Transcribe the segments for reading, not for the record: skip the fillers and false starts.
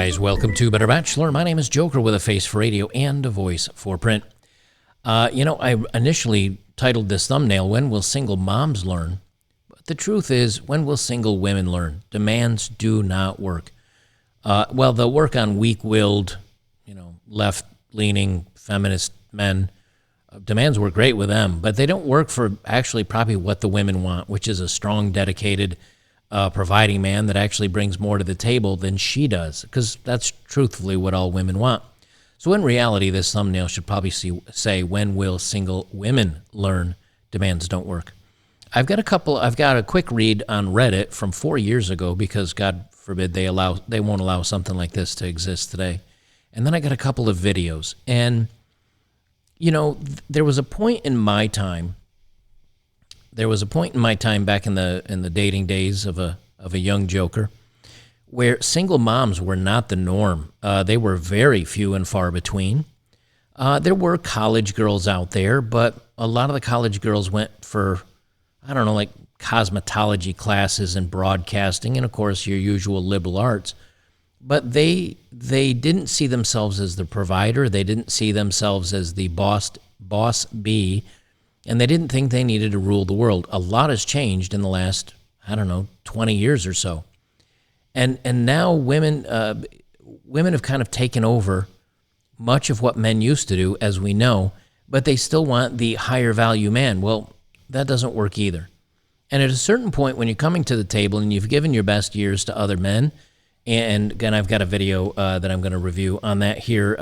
guys, welcome to Better Bachelor. My name is Joker with a face for radio and a voice for print. I initially titled this thumbnail, When Will Single Moms Learn? But the truth is, when will single women learn? Demands do not work. They'll work on weak-willed, left-leaning feminist men. Demands work great with them, but they don't work for actually probably what the women want, which is a strong, dedicated, providing man that actually brings more to the table than she does, because that's truthfully what all women want. So in reality, this thumbnail should probably say, when will single women learn? Demands don't work. I've got a quick read on Reddit from 4 years ago, because God forbid they won't allow something like this to exist today. And then I got a couple of videos. And, there was a point in my time back in the dating days of a young joker where single moms were not the norm. They were very few and far between. There were college girls out there, but a lot of the college girls went for, like cosmetology classes and broadcasting and, of course, your usual liberal arts. But they didn't see themselves as the provider. They didn't see themselves as the boss bee. And they didn't think they needed to rule the world. A lot has changed in the last, 20 years or so. And now women have kind of taken over much of what men used to do, as we know, but they still want the higher value man. Well, that doesn't work either. And at a certain point, when you're coming to the table and you've given your best years to other men, and again, I've got a video that I'm going to review on that here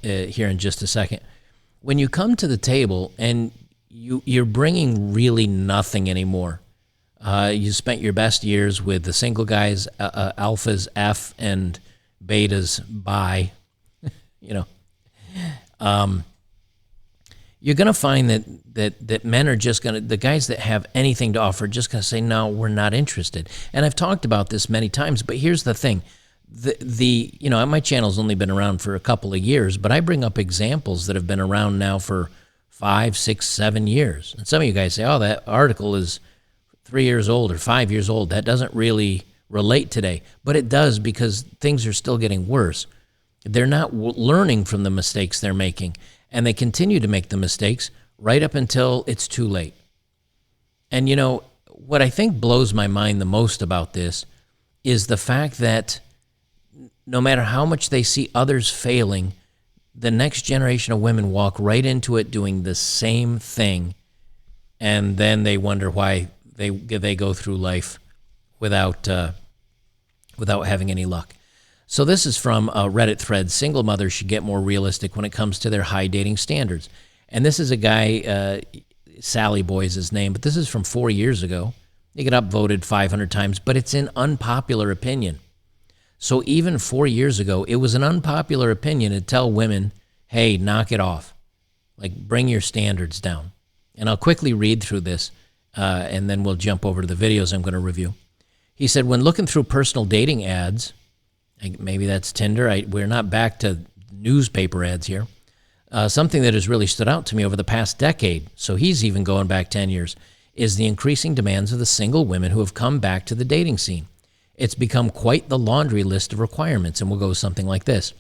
in just a second. When you come to the table and you're bringing really nothing anymore. You spent your best years with the single guys, alphas F and betas bi. You're going to find that men are just going to, the guys that have anything to offer, just going to say, no, we're not interested. And I've talked about this many times, but here's the thing. My channel's only been around for a couple of years, but I bring up examples that have been around now for 5, 6, 7 years. And some of you guys say, oh, that article is 3 years old or 5 years old. That doesn't really relate today. But it does, because things are still getting worse. They're not learning from the mistakes they're making. And they continue to make the mistakes right up until it's too late. And, what I think blows my mind the most about this is the fact that no matter how much they see others failing, the next generation of women walk right into it doing the same thing, and then they wonder why they go through life without having any luck. So this is from a Reddit thread. Single mothers should get more realistic when it comes to their high dating standards. And this is a guy, Sally Boy is his name, but this is from 4 years ago. They get upvoted 500 times, but it's an unpopular opinion. So even 4 years ago, it was an unpopular opinion to tell women, hey, knock it off. Like, bring your standards down. And I'll quickly read through this, and then we'll jump over to the videos I'm going to review. He said, when looking through personal dating ads, maybe that's Tinder. We're not back to newspaper ads here. Something that has really stood out to me over the past decade, so he's even going back 10 years, is the increasing demands of the single women who have come back to the dating scene. It's become quite the laundry list of requirements, and we'll go something like this.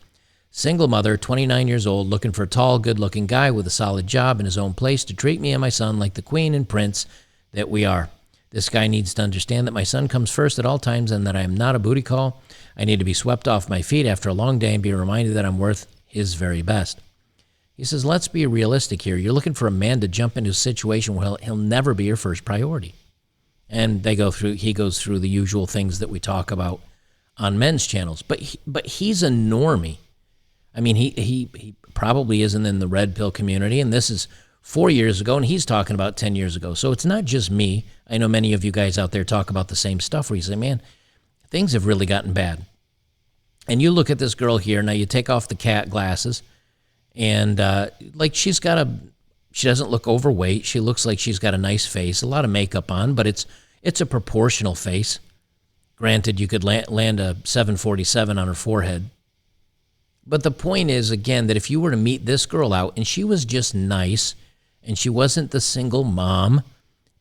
Single mother, 29 years old, looking for a tall, good-looking guy with a solid job in his own place to treat me and my son like the queen and prince that we are. This guy needs to understand that my son comes first at all times and that I am not a booty call. I need to be swept off my feet after a long day and be reminded that I'm worth his very best. He says, let's be realistic here. You're looking for a man to jump into a situation where he'll never be your first priority. And he goes through the usual things that we talk about on men's channels. But he's a normie. I mean, he probably isn't in the red pill community, and this is 4 years ago, and he's talking about 10 years ago. So it's not just me. I know many of you guys out there talk about the same stuff where you say, man, things have really gotten bad. And you look at this girl here, now you take off the cat glasses, and she doesn't look overweight. She looks like she's got a nice face, a lot of makeup on, but it's a proportional face. Granted, you could land a 747 on her forehead. But the point is, again, that if you were to meet this girl out and she was just nice and she wasn't the single mom,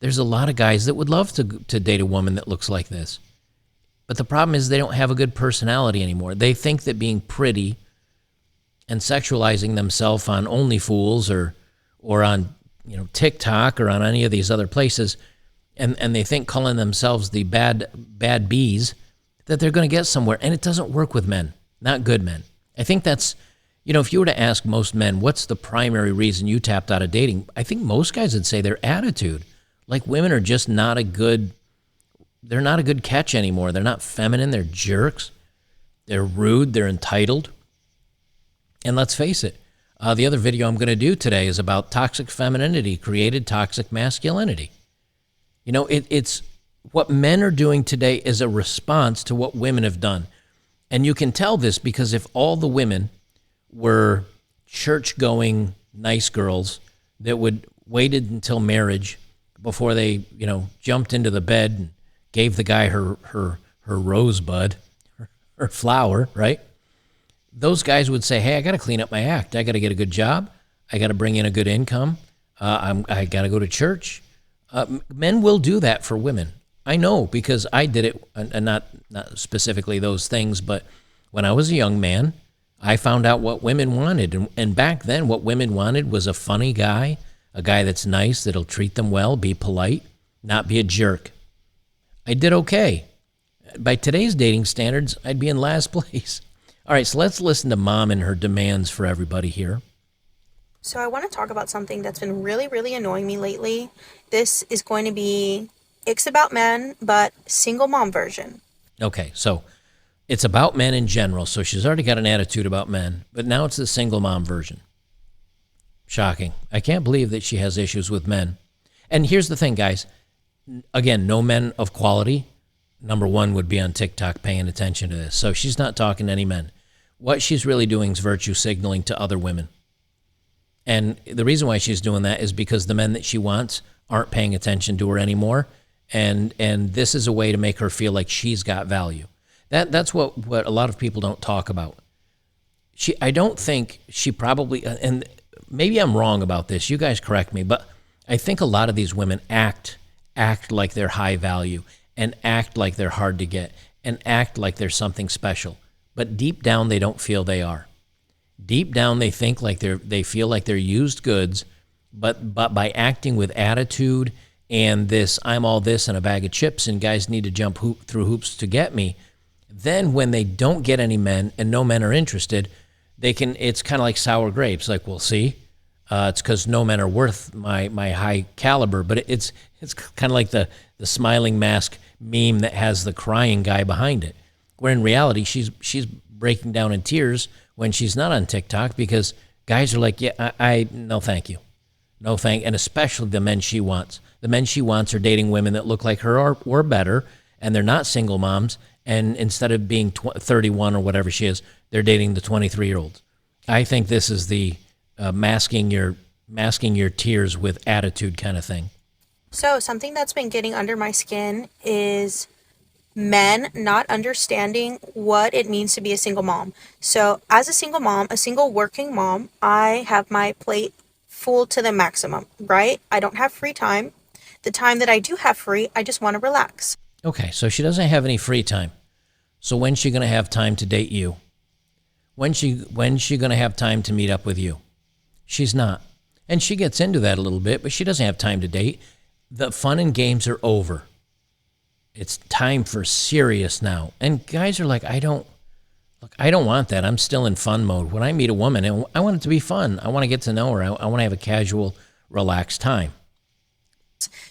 there's a lot of guys that would love to date a woman that looks like this. But the problem is they don't have a good personality anymore. They think that being pretty and sexualizing themselves on OnlyFools or on TikTok or on any of these other places, and they think calling themselves the bad bees, that they're going to get somewhere. And it doesn't work with men, not good men. I think that's, if you were to ask most men, what's the primary reason you tapped out of dating? I think most guys would say their attitude. Like, women are just not they're not a good catch anymore. They're not feminine. They're jerks. They're rude. They're entitled. And let's face it, the other video I'm going to do today is about toxic femininity created toxic masculinity. It's what men are doing today is a response to what women have done. And you can tell this because if all the women were church-going nice girls that waited until marriage before they, jumped into the bed and gave the guy her rosebud, her flower, right? Those guys would say, hey, I got to clean up my act. I got to get a good job. I got to bring in a good income. I got to go to church. Men will do that for women. I know because I did it, and not specifically those things, but when I was a young man, I found out what women wanted. And back then, what women wanted was a funny guy, a guy that's nice, that'll treat them well, be polite, not be a jerk. I did okay. By today's dating standards, I'd be in last place. All right, so let's listen to Mom and her demands for everybody here. So I want to talk about something that's been really, really annoying me lately. This is going to be It's About Men, but single mom version. Okay, so it's about men in general, so she's already got an attitude about men, but now it's the single mom version. Shocking. I can't believe that she has issues with men. And here's the thing, guys. Again, no men of quality, number one, would be on TikTok paying attention to this. So she's not talking to any men. What she's really doing is virtue signaling to other women. And the reason why she's doing that is because the men that she wants aren't paying attention to her anymore. And this is a way to make her feel like she's got value. That's what a lot of people don't talk about. I don't think she probably, and maybe I'm wrong about this, you guys correct me, but I think a lot of these women act like they're high value and act like they're hard to get and act like they're something special. But deep down, they don't feel they are. Deep down, they think like they feel like they're used goods, but by acting with attitude and this, I'm all this and a bag of chips and guys need to jump through hoops to get me, then when they don't get any men and no men are interested, it's kind of like sour grapes. Like, well, see, it's because no men are worth my high caliber. But it's kind of like the smiling mask meme that has the crying guy behind it, where in reality she's breaking down in tears when she's not on TikTok because guys are like, yeah, I no thank you, no thank, and especially the men she wants. The men she wants are dating women that look like her or better, and they're not single moms. And instead of being 31 or whatever she is, they're dating the 23-year-olds. I think this is the masking your tears with attitude kind of thing. So something that's been getting under my skin is men not understanding what it means to be a single mom. So as a single mom, a single working mom, I have my plate full to the maximum, right? I don't have free time. The time that I do have free, I just want to relax. Okay, so she doesn't have any free time. So when's she going to have time to date you? When's she going to have time to meet up with you? She's not. And she gets into that a little bit, but she doesn't have time to date. The fun and games are over. It's time for serious now. And guys are like, I don't want that. I'm still in fun mode. When I meet a woman, I want it to be fun. I want to get to know her. I want to have a casual, relaxed time.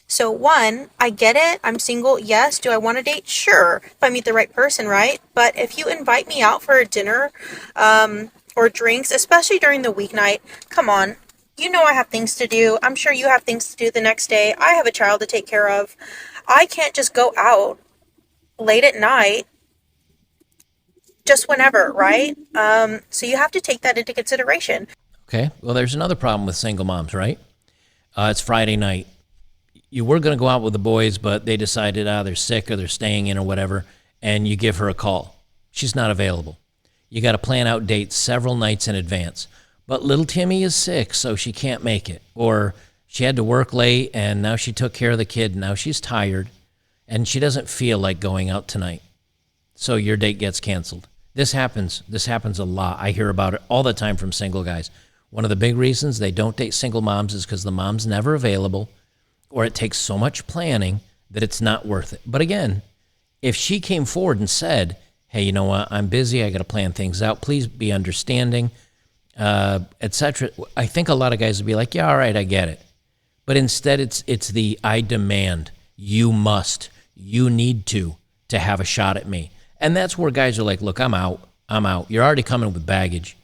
So one, I get it. I'm single. Yes. Do I want to date? Sure. If I meet the right person, right? But if you invite me out for a dinner or drinks, especially during the weeknight, come on. You know I have things to do. I'm sure you have things to do the next day. I have a child to take care of. I can't just go out late at night just whenever, right? So you have to take that into consideration. Okay. Well, there's another problem with single moms, right? It's Friday night. You were going to go out with the boys, but they decided they're sick or they're staying in or whatever, and you give her a call. She's not available. You got to plan out dates several nights in advance. But little Timmy is sick, so she can't make it. Or she had to work late, and now she took care of the kid, and now she's tired, and she doesn't feel like going out tonight. so your date gets canceled. This happens a lot. I hear about it all the time from single guys. One of the big reasons they don't date single moms is because the mom's never available, or it takes so much planning that it's not worth it. But again, if she came forward and said, hey, you know what, I'm busy, I got to plan things out, please be understanding, etc., I think a lot of guys would be like, yeah, all right, I get it. But instead, it's the I demand, you must, you need to have a shot at me. And that's where guys are like, look, I'm out. You're already coming with baggage.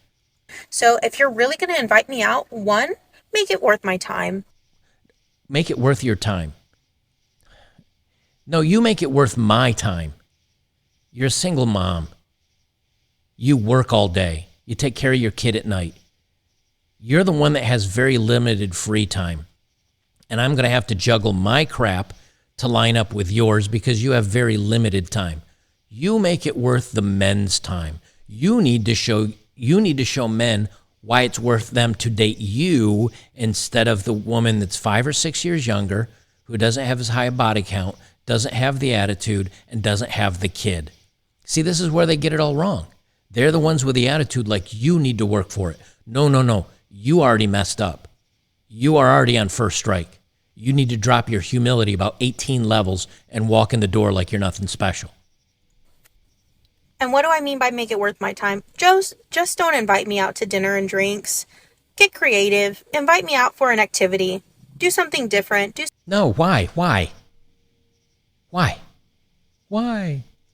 So if you're really going to invite me out, one, make it worth my time. Make it worth your time. No, you make it worth my time. You're a single mom. You work all day. You take care of your kid at night. You're the one that has very limited free time. And I'm going to have to juggle my crap to line up with yours because you have very limited time. You make it worth the men's time. You need to show men why it's worth them to date you instead of the woman that's 5 or 6 years younger, who doesn't have as high a body count, doesn't have the attitude, and doesn't have the kid. See, this is where they get it all wrong. They're the ones with the attitude like you need to work for it. No. You already messed up. You are already on first strike. You need to drop your humility about 18 levels and walk in the door like you're nothing special. And what do I mean by make it worth my time? Just don't invite me out to dinner and drinks. Get creative. Invite me out for an activity. Do something different. No, why?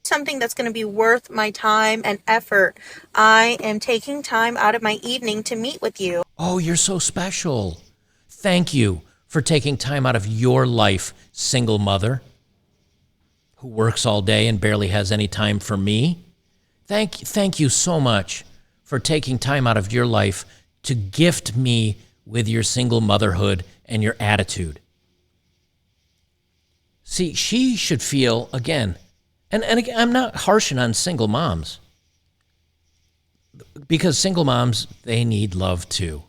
Something that's going to be worth my time and effort. I am taking time out of my evening to meet with you. Oh, you're so special. Thank you for taking time out of your life, single mother who works all day and barely has any time for me. Thank you so much for taking time out of your life to gift me with your single motherhood and your attitude. See, she should feel, again, and again, I'm not harshing on single moms, because single moms, they need love too.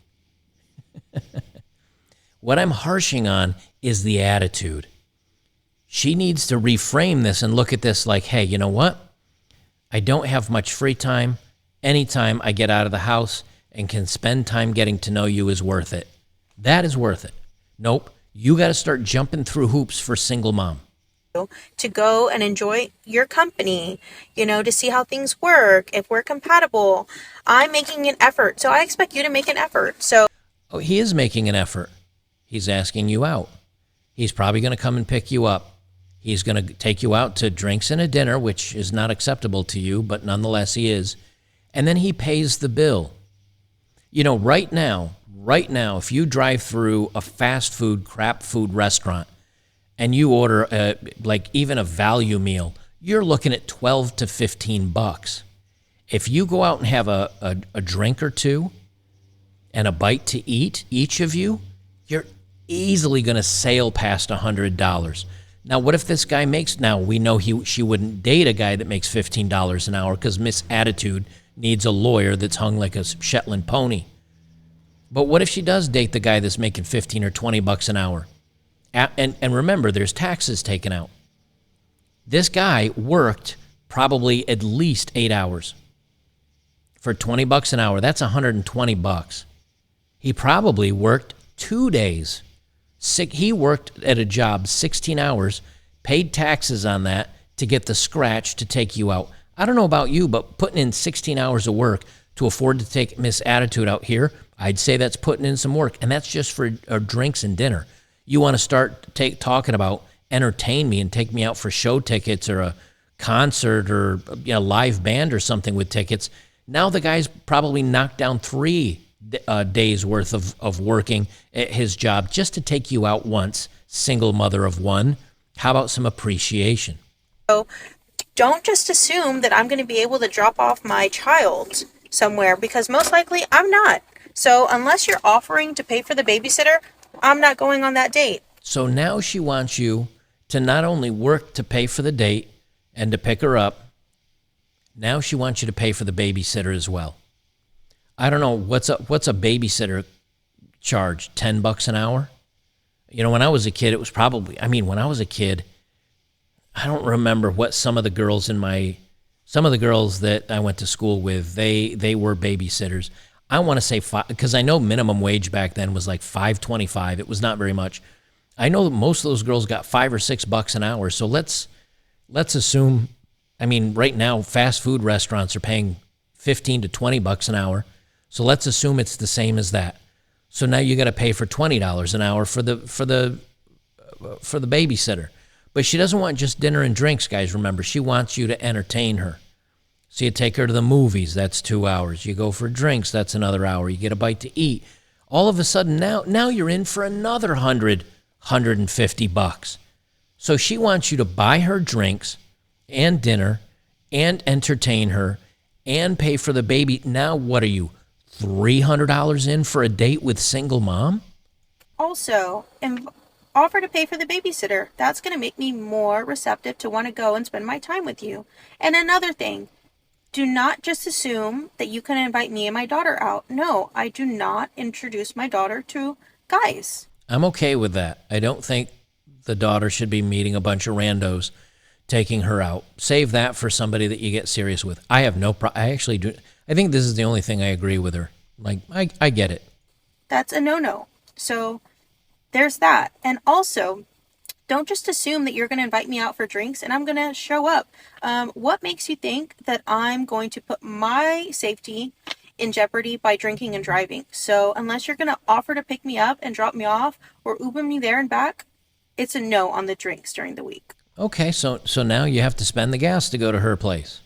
What I'm harshing on is the attitude. She needs to reframe this and look at this like, hey, you know what? I don't have much free time. Anytime I get out of the house and can spend time getting to know you is worth it. That is worth it. Nope. You got to start jumping through hoops for single mom. To go and enjoy your company, to see how things work, if we're compatible. I'm making an effort, so I expect you to make an effort. Oh, he is making an effort. He's asking you out. He's probably going to come and pick you up. He's going to take you out to drinks and a dinner, which is not acceptable to you, but nonetheless he is. And then he pays the bill. Right now, if you drive through a fast food, crap food restaurant and you order even a value meal, you're looking at $12 to $15. If you go out and have a drink or two and a bite to eat, each of you, you're easily going to sail past $100. Now, what if this guy makes, now we know she wouldn't date a guy that makes $15 an hour because Miss Attitude needs a lawyer that's hung like a Shetland pony. But what if she does date the guy that's making 15 or 20 bucks an hour? And remember, there's taxes taken out. This guy worked probably at least 8 hours. For 20 bucks an hour, that's 120 bucks. He probably worked 2 days. He worked at a job 16 hours, paid taxes on that to get the scratch to take you out. I don't know about you, but putting in 16 hours of work to afford to take Miss Attitude out here, I'd say that's putting in some work, and that's just for drinks and dinner. You want to start talking about entertain me and take me out for show tickets or a concert or a live band or something with tickets. Now the guy's probably knocked down 3 days worth of working at his job just to take you out once, single mother of one. How about some appreciation? So don't just assume that I'm going to be able to drop off my child somewhere, because most likely I'm not. So unless you're offering to pay for the babysitter, I'm not going on that date. So now she wants you to not only work to pay for the date and to pick her up, now she wants you to pay for the babysitter as well. I don't know, what's a babysitter charge? $10 an hour? When I was a kid, it was probably, when I was a kid, I don't remember what some of the girls in my Some of the girls that I went to school with, they were babysitters. I want to say because I know minimum wage back then was like $5.25. It was not very much. I know that most of those girls got $5 or $6 an hour. So let's assume. I mean, right now fast food restaurants are paying $15 to $20 an hour. So let's assume it's the same as that. So now you got to pay for $20 an hour for the babysitter. But she doesn't want just dinner and drinks, guys. Remember, she wants you to entertain her. So you take her to the movies, that's 2 hours. You go for drinks, that's another hour. You get a bite to eat. All of a sudden, now you're in for another $150. So she wants you to buy her drinks and dinner and entertain her and pay for the baby. Now what are you, $300 in for a date with single mom? Also, offer to pay for the babysitter. That's going to make me more receptive to want to go and spend my time with you. And another thing, do not just assume that you can invite me and my daughter out. No, I do not introduce my daughter to guys. I'm okay with that. I don't think the daughter should be meeting a bunch of randos, taking her out. Save that for somebody that you get serious with. I have no problem. I actually do. I think this is the only thing I agree with her. Like, I get it. That's a no-no. So there's that. And also, don't just assume that you're going to invite me out for drinks and I'm going to show up. What makes you think that I'm going to put my safety in jeopardy by drinking and driving? So unless you're going to offer to pick me up and drop me off or Uber me there and back, it's a no on the drinks during the week. Okay, so now you have to spend the gas to go to her place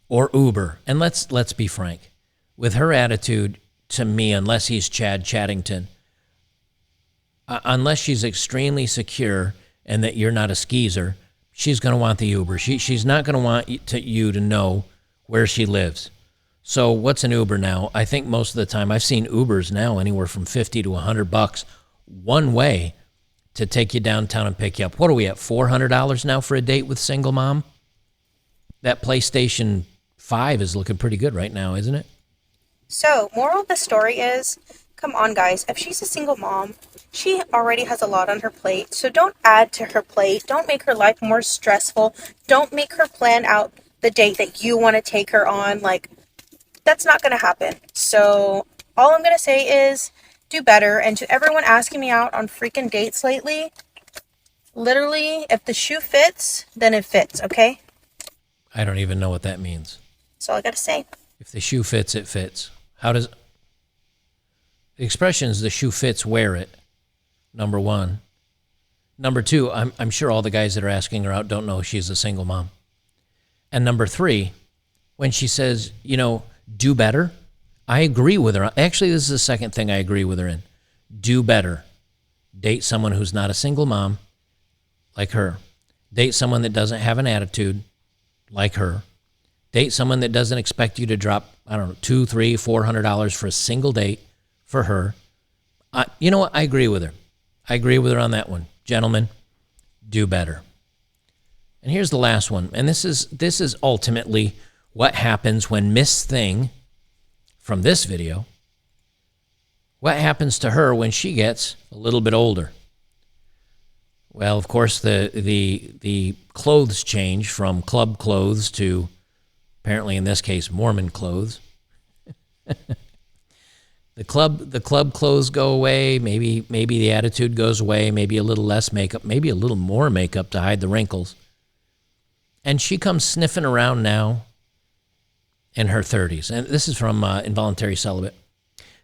or Uber. And let's be frank. With her attitude, to me, unless he's Chad Chattington, unless she's extremely secure and that you're not a skeezer, she's going to want the Uber. She's not going to want you to know where she lives. So what's an Uber now? I think most of the time I've seen Ubers now anywhere from $50 to $100 one way to take you downtown and pick you up. What are we at, $400 now for a date with single mom? That PlayStation 5 is looking pretty good right now, isn't it? So, moral of the story is, come on guys, if she's a single mom, she already has a lot on her plate, so don't add to her plate. Don't make her life more stressful. Don't make her plan out the date that you want to take her on. Like, that's not going to happen. So, all I'm going to say is, do better. And to everyone asking me out on freaking dates lately, literally, if the shoe fits, then it fits, okay? I don't even know what that means. That's all I got to say. If the shoe fits, it fits. How does... The expression is the shoe fits, wear it. Number one. Number two, I'm sure all the guys that are asking her out don't know she's a single mom. And number three, when she says, do better, I agree with her. Actually, this is the second thing I agree with her in. Do better. Date someone who's not a single mom, like her. Date someone that doesn't have an attitude, like her. Date someone that doesn't expect you to drop, I don't know, $200, $300, $400 for a single date for her. You know what? I agree with her. I agree with her on that one. Gentlemen, do better. And here's the last one. And this is ultimately what happens when Miss Thing from this video, what happens to her when she gets a little bit older? Well, of course, the clothes change from club clothes to, apparently in this case, Mormon clothes. The club clothes go away. Maybe the attitude goes away. Maybe a little less makeup. Maybe a little more makeup to hide the wrinkles. And she comes sniffing around now in her 30s. And this is from Involuntary Celibate.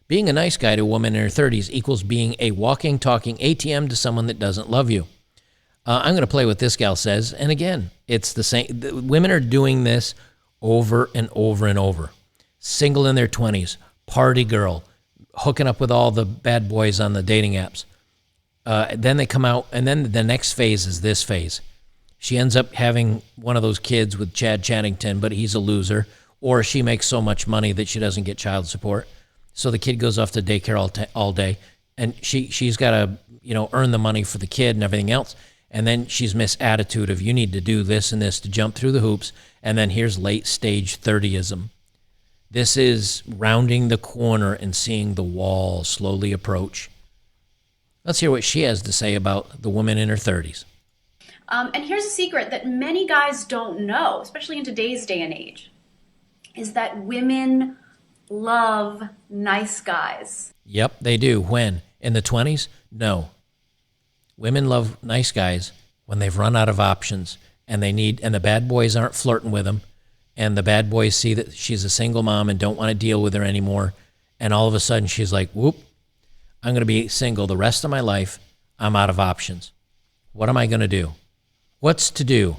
Being a nice guy to a woman in her 30s equals being a walking, talking ATM to someone that doesn't love you. I'm going to play what this gal says. And again, it's the same. Women are doing this over and over and over. Single in their 20s, party girl, hooking up with all the bad boys on the dating apps. Then they come out, and then the next phase is this phase. She ends up having one of those kids with Chad Chattington, but he's a loser, or she makes so much money that she doesn't get child support. So the kid goes off to daycare all day, and she's got to earn the money for the kid and everything else. And then she's Miss Attitude of you need to do this and this to jump through the hoops. And then here's late stage 30ism. This is rounding the corner and seeing the wall slowly approach. Let's hear what she has to say about the woman in her 30s. And here's a secret that many guys don't know, especially in today's day and age, is that women love nice guys. Yep, they do. When? In the 20s? No. Women love nice guys when they've run out of options and the bad boys aren't flirting with them, and the bad boys see that she's a single mom and don't want to deal with her anymore, and all of a sudden she's like, whoop, I'm going to be single the rest of my life. I'm out of options. What am I going to do? What's to do?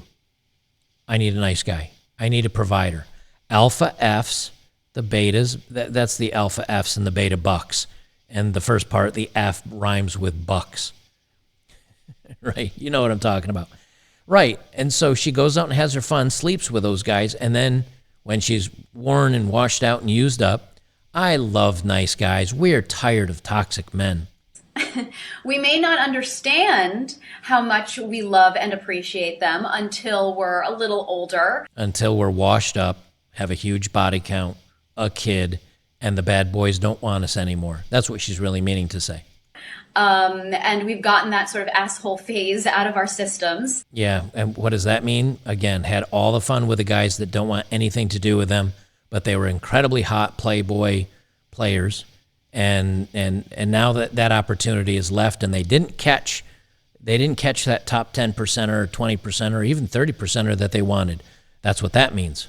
I need a nice guy. I need a provider. Alpha Fs, the betas, that's the alpha Fs and the beta bucks. And the first part, the F rhymes with bucks. Right? You know what I'm talking about. Right. And so she goes out and has her fun, sleeps with those guys, and then when she's worn and washed out and used up, I love nice guys. We're tired of toxic men. We may not understand how much we love and appreciate them until we're a little older. Until we're washed up, have a huge body count, a kid, and the bad boys don't want us anymore. That's what she's really meaning to say. And we've gotten that sort of asshole phase out of our systems. Yeah, and what does that mean? Again, had all the fun with the guys that don't want anything to do with them, but they were incredibly hot playboy players. And now that opportunity is left, and they didn't catch that top 10% or 20% or even 30% that they wanted. That's what that means.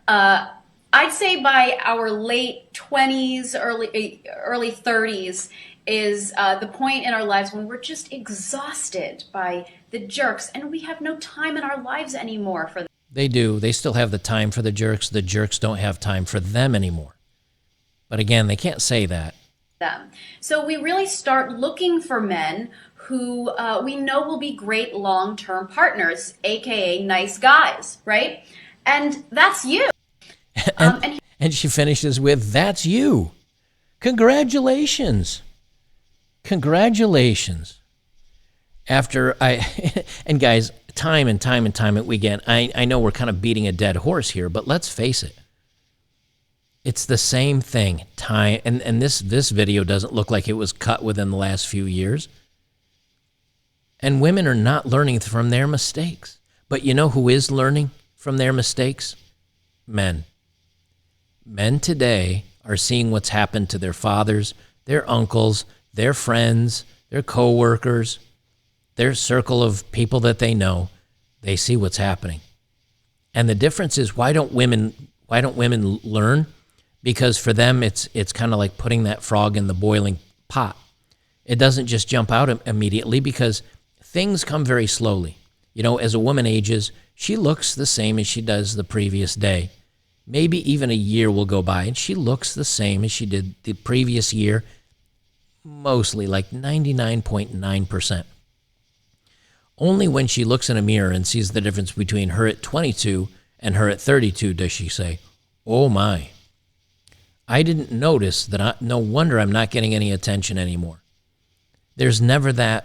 I'd say by our late 20s, early 30s is the point in our lives when we're just exhausted by the jerks, and we have no time in our lives anymore for them. They do. They still have the time for the jerks. The jerks don't have time for them anymore. But again, they can't say that. So we really start looking for men who we know will be great long-term partners, aka nice guys, right? And that's you. And she finishes with, that's you. Congratulations. Congratulations. And guys, time and time again, I know we're kind of beating a dead horse here, but let's face it. It's the same thing. Time, and this video doesn't look like it was cut within the last few years. And women are not learning from their mistakes. But you know who is learning from their mistakes? Men. Men today are seeing what's happened to their fathers, their uncles, their friends, their coworkers, their circle of people that they know. They see what's happening. And the difference is, why don't women learn? Because for them, it's kind of like putting that frog in the boiling pot. It doesn't just jump out immediately, because things come very slowly. You know, as a woman ages, she looks the same as she does the previous day. Maybe even a year will go by, and she looks the same as she did the previous year, mostly like 99.9%. Only when she looks in a mirror and sees the difference between her at 22 and her at 32 does she say, oh my, I didn't notice that. No wonder I'm not getting any attention anymore. There's never that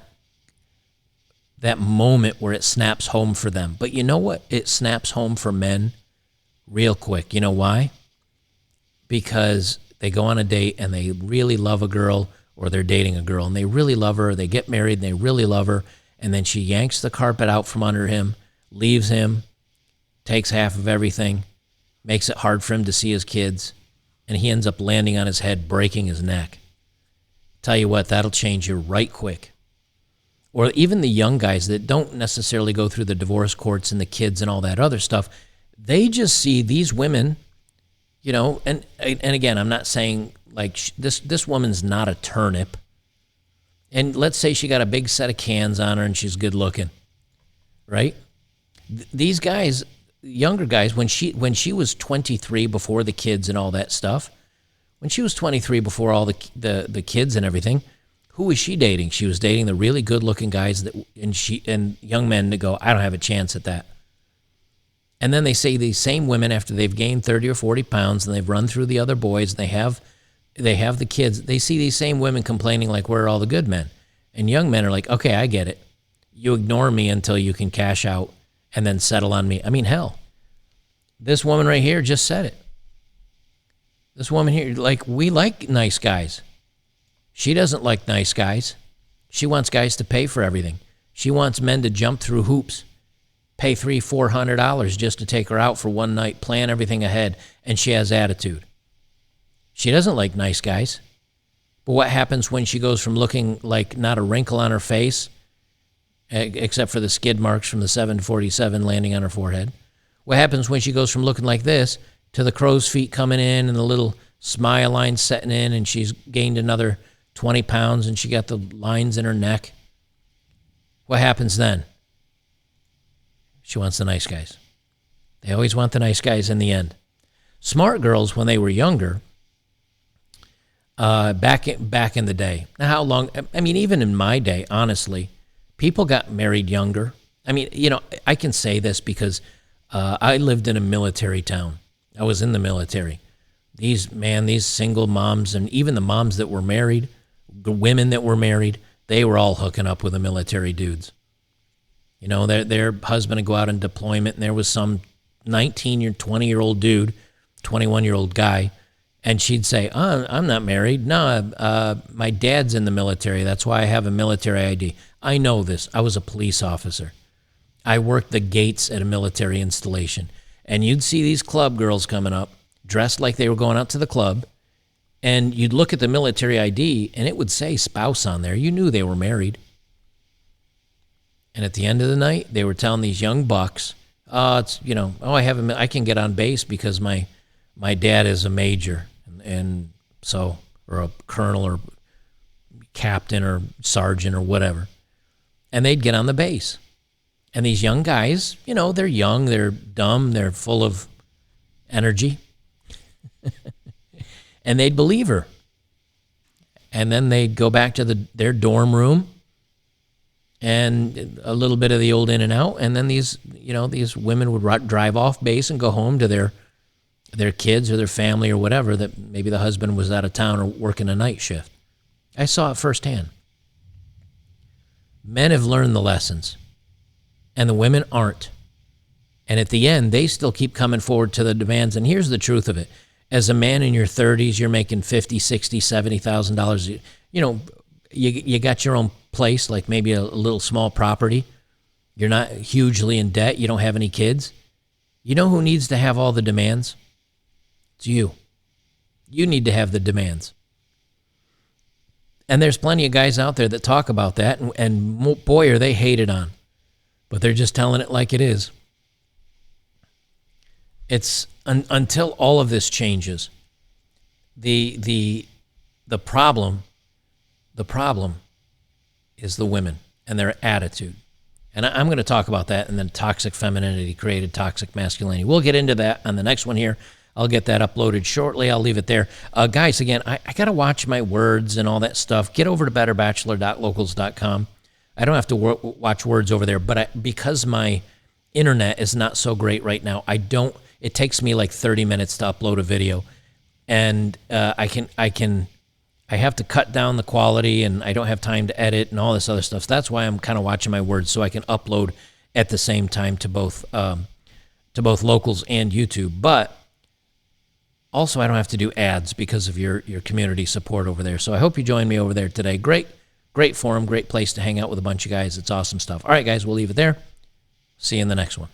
moment where it snaps home for them. But you know what? It snaps home for men real quick. You know why? Because they go on a date and they really love a girl, or they're dating a girl and they really love her, or they get married and they really love her, and then she yanks the carpet out from under him, leaves him, takes half of everything, makes it hard for him to see his kids, and he ends up landing on his head, breaking his neck. Tell you what, that'll change you right quick. Or even the young guys that don't necessarily go through the divorce courts and the kids and all that other stuff, they just see these women, you know, and again, I'm not saying like this woman's not a turnip. And let's say she got a big set of cans on her and she's good looking, right? These guys, younger guys, when she was 23 before the kids and all that stuff, when she was 23 before all the kids and everything, who was she dating? She was dating the really good looking guys and young men that go, I don't have a chance at that. And then they say these same women, after they've gained 30 or 40 pounds and they've run through the other boys and they have the kids, they see these same women complaining like, where are all the good men? And young men are like, okay, I get it. You ignore me until you can cash out and then settle on me. I mean, hell, this woman right here just said it. This woman here, like, we like nice guys. She doesn't like nice guys. She wants guys to pay for everything. She wants men to jump through hoops, pay $300-400 just to take her out for one night, plan everything ahead, and she has attitude. She doesn't like nice guys. But what happens when she goes from looking like not a wrinkle on her face, except for the skid marks from the 747 landing on her forehead? What happens when she goes from looking like this to the crow's feet coming in and the little smile line setting in, and she's gained another 20 pounds and she got the lines in her neck? What happens then? She wants the nice guys. They always want the nice guys in the end. Smart girls, when they were younger, back in the day. Now, how long? I mean, even in my day, honestly, people got married younger. I mean, I can say this because I lived in a military town. I was in the military. These single moms, and even the moms that were married, the women that were married, they were all hooking up with the military dudes. Their husband would go out on deployment, and there was some 19 or 20-year-old dude, 21-year-old guy, and she'd say, "Oh, I'm not married. No, my dad's in the military. That's why I have a military ID. I know this. I was a police officer. I worked the gates at a military installation." And you'd see these club girls coming up, dressed like they were going out to the club, and you'd look at the military ID, and it would say spouse on there. You knew they were married. And at the end of the night, they were telling these young bucks, I can get on base because my dad is a major, and so, or a colonel or captain or sergeant or whatever. And they'd get on the base. And these young guys, they're young, they're dumb, they're full of energy. And they'd believe her. And then they'd go back to their dorm room and a little bit of the old in and out. And then these women would drive off base and go home to their kids or their family or whatever, that maybe the husband was out of town or working a night shift. I saw it firsthand. Men have learned the lessons, and the women aren't. And at the end, they still keep coming forward to the demands. And here's the truth of it. As a man in your 30s, you're making $50,000, $60,000, $70,000. You got your own place, like maybe a little small property. You're not hugely in debt. You don't have any kids. You know who needs to have all the demands? It's you. You need to have the demands. And there's plenty of guys out there that talk about that, and boy, are they hated on. But they're just telling it like it is. It's until all of this changes, the problem is the women and their attitude. And I'm going to talk about that, and then toxic femininity created toxic masculinity. We'll get into that on the next one here. I'll get that uploaded shortly. I'll leave it there. Guys, again, I got to watch my words and all that stuff. Get over to betterbachelor.locals.com. I don't have to watch words over there, but because my internet is not so great right now, it takes me like 30 minutes to upload a video, and I have to cut down the quality, and I don't have time to edit and all this other stuff. So that's why I'm kind of watching my words, so I can upload at the same time to both Locals and YouTube. But also, I don't have to do ads because of your community support over there. So I hope you join me over there today. Great forum, great place to hang out with a bunch of guys. It's awesome stuff. All right, guys, we'll leave it there. See you in the next one.